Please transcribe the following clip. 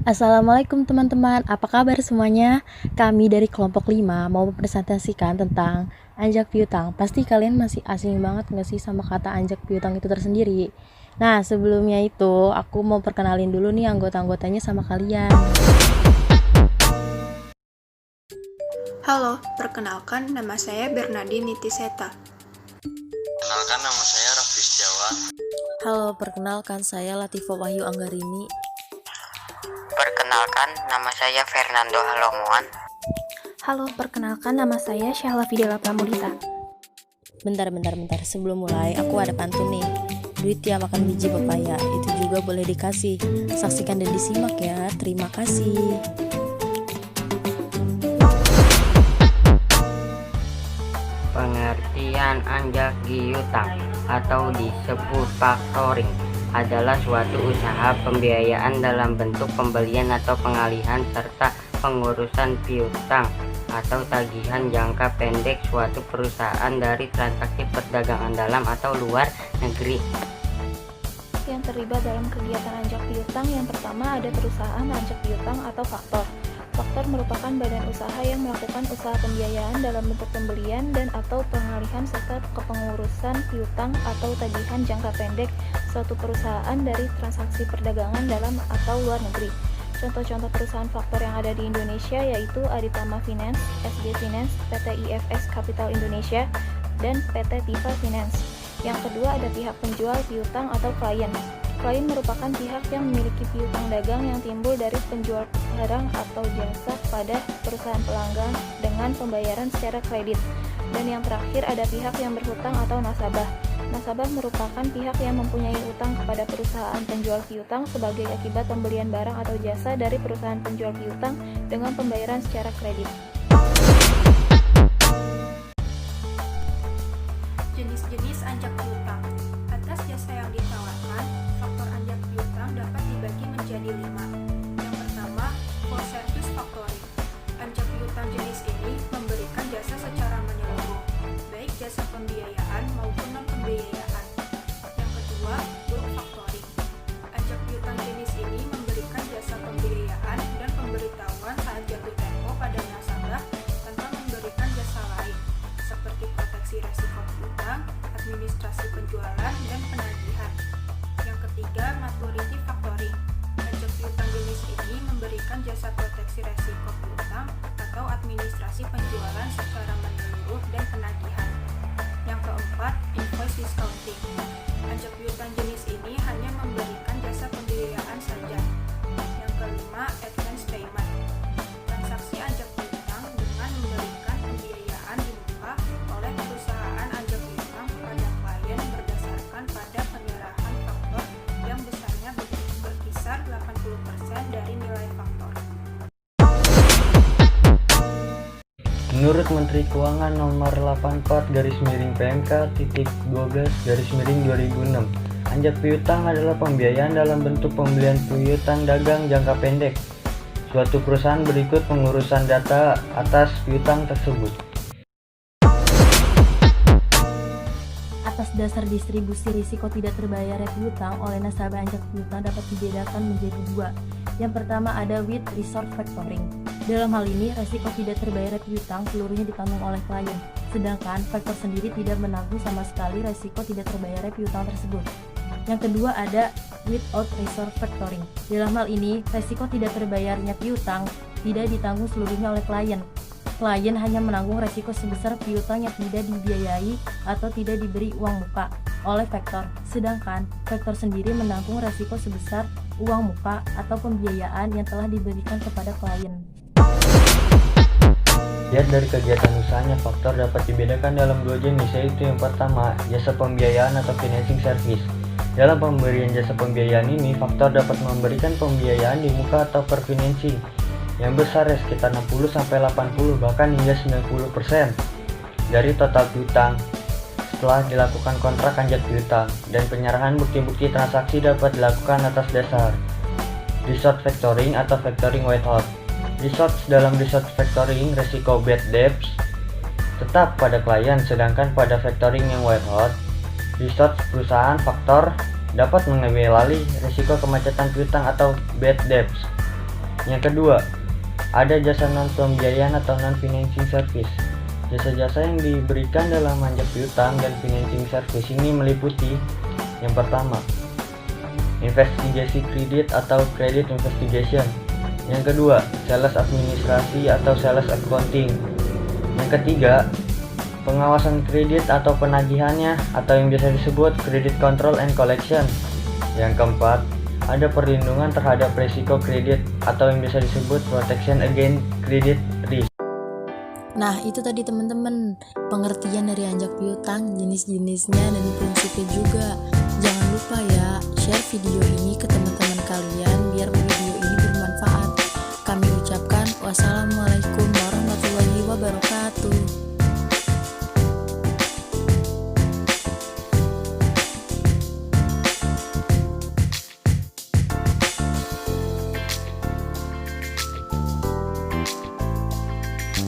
Assalamualaikum teman-teman, apa kabar semuanya? Kami dari kelompok 5 mau mempresentasikan tentang anjak piutang. Pasti kalian masih asing banget gak sih sama kata anjak piutang itu tersendiri? Nah, sebelumnya itu aku mau perkenalin dulu nih anggota-anggotanya sama kalian. Halo, perkenalkan nama saya Bernadine Nitiseta. Perkenalkan nama saya Raffi Setiawan. Halo, perkenalkan saya Latifah Wahyu Anggarini. Perkenalkan, nama saya Fernando Halomuan. Halo, perkenalkan nama saya Syahla Fidela Pramudita. Bentar, sebelum mulai aku ada pantun nih. Duit yang makan biji pepaya, itu juga boleh dikasih. Saksikan dan disimak ya, terima kasih. Pengertian anjak piutang atau disebut factoring adalah suatu usaha pembiayaan dalam bentuk pembelian atau pengalihan serta pengurusan piutang atau tagihan jangka pendek suatu perusahaan dari transaksi perdagangan dalam atau luar negeri. Yang terlibat dalam kegiatan anjak piutang yang pertama ada perusahaan anjak piutang atau faktor. Faktor merupakan badan usaha yang melakukan usaha pembiayaan dalam bentuk pembelian dan atau pengalihan serta kepengurusan piutang atau tagihan jangka pendek suatu perusahaan dari transaksi perdagangan dalam atau luar negeri. Contoh-contoh perusahaan faktor yang ada di Indonesia yaitu Aditama Finance, SG Finance, PT IFS Capital Indonesia, dan PT Tifa Finance. Yang kedua ada pihak penjual piutang atau klien. Klien merupakan pihak yang memiliki piutang dagang yang timbul dari penjual barang atau jasa pada perusahaan pelanggan dengan pembayaran secara kredit. Dan yang terakhir ada pihak yang berhutang atau nasabah. Nasabah merupakan pihak yang mempunyai utang kepada perusahaan penjual piutang sebagai akibat pembelian barang atau jasa dari perusahaan penjual piutang dengan pembayaran secara kredit. Jenis-jenis anjak piutang. Atas jasa yang ditawarkan, faktor anjak piutang dapat dibagi menjadi 5. Yang pertama, full service factoring. Anjak piutang jenis ini memberikan jasa secara menyeluruh, baik jasa pembiayaan maupun non-pembiayaan. Yang kedua, bulk factoring. Anjak piutang jenis ini memberikan jasa pembiayaan dan pemberitahuan saat jatuh tempo pada nasabah tanpa memberikan jasa lain, seperti proteksi resiko piutang, administrasi penjualan, dan penagihan. Yang ketiga, maturity factoring. Anjak piutang jenis ini memberikan jasa proteksi resiko piutang atau administrasi penjualan secara menyeluruh dan penagihan. Yang keempat, invoice discounting. Anjak piutang jenis ini hanya memberikan jasa pembiayaan saja. Yang kelima, advance payment. Transaksi anjak piutang dengan memberikan pembiayaan di muka oleh perusahaan anjak piutang kepada klien berdasarkan pada penyerahan faktor yang besarnya berkisar 80% dari nilai faktor. Menurut Menteri Keuangan nomor 84/PMK.12/2006, anjak piutang adalah pembiayaan dalam bentuk pembelian piutang dagang jangka pendek. Suatu perusahaan berikut pengurusan data atas piutang tersebut. Atas dasar distribusi risiko tidak terbayarnya piutang oleh nasabah anjak piutang dapat dibedakan menjadi 2. Yang pertama ada with resort factoring. Dalam hal ini, risiko tidak terbayarnya piutang seluruhnya ditanggung oleh klien, sedangkan faktor sendiri tidak menanggung sama sekali risiko tidak terbayarnya piutang tersebut. Yang kedua ada without resort factoring. Dalam hal ini, risiko tidak terbayarnya piutang tidak ditanggung seluruhnya oleh klien. Klien hanya menanggung risiko sebesar piutang yang tidak dibiayai atau tidak diberi uang muka oleh faktor, sedangkan faktor sendiri menanggung risiko sebesar uang muka atau pembiayaan yang telah diberikan kepada klien. Lihat dari kegiatan usahanya, faktor dapat dibedakan dalam 2 jenis, yaitu yang pertama, jasa pembiayaan atau financing service. Dalam pemberian jasa pembiayaan ini, faktor dapat memberikan pembiayaan di muka atau per financing yang besar ya sekitar 60-80 bahkan hingga 90% dari total piutang setelah dilakukan kontrak anjak piutang, dan penyerahan bukti-bukti transaksi dapat dilakukan atas dasar resort factoring atau factoring without resort. Dalam resort factoring, risiko bad debts tetap pada klien, sedangkan pada factoring yang without resort, perusahaan faktor dapat mengambil alih risiko kemacetan piutang atau bad debts. Yang kedua, ada jasa non-pembiayaan atau non-financing service. Jasa-jasa yang diberikan dalam anjak piutang dan financing service ini meliputi yang pertama, investigasi kredit atau credit investigation. Yang kedua, sales administrasi atau sales accounting. Yang ketiga, pengawasan kredit atau penagihannya atau yang biasa disebut credit control and collection. Yang keempat, ada perlindungan terhadap risiko kredit atau yang biasa disebut protection against credit risk. Nah, itu tadi teman-teman pengertian dari anjak piutang, jenis-jenisnya dan prinsipnya juga. Jangan lupa ya, share video ini ke teman-teman kalian biar video ini bermanfaat. Kami ucapkan wassalamualaikum